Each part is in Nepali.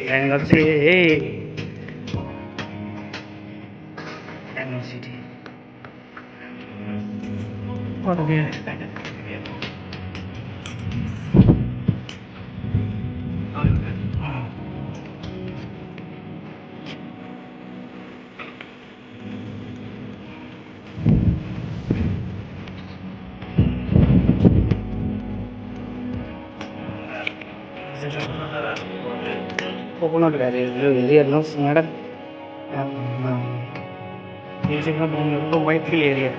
Bangalore City. Bangalore City. What a view. Coconut Valley heirlooms madam. This is the Whitefield area.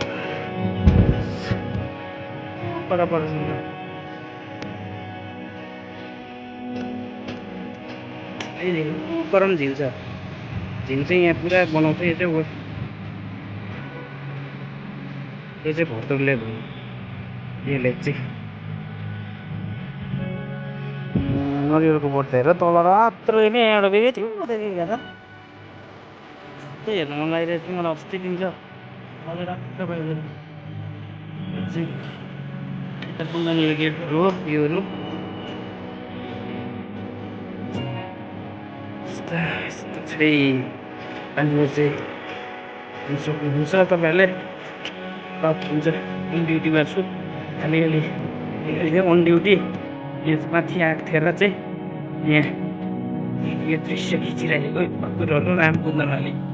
बराबर गरम झिल छ झिल चाहिँ यहाँ पुरा बनाउँछ यो चाहिँ भोटरले यो लेक चाहिँ नरिवलको बोट हेर तल रात्रै नै एउटा बेबी थियो हेर त्यही हेर्नु मन लागिरहेको थियो मलाई अस्ति दिन्छ अहिले रात्र बाहिर ढुङ्गानिलो गेटहरू हो योहरू यस्तो चाहिँ अहिले चाहिँ सक्नुहुन्छ तपाईँहरूले प्राप्त हुन्छ अन ड्युटीमा छु अलिअलि अन ड्युटी यसमाथि आएको चाहिँ यहाँ यो दृश्य खिचिरहेको राम कुन्दनले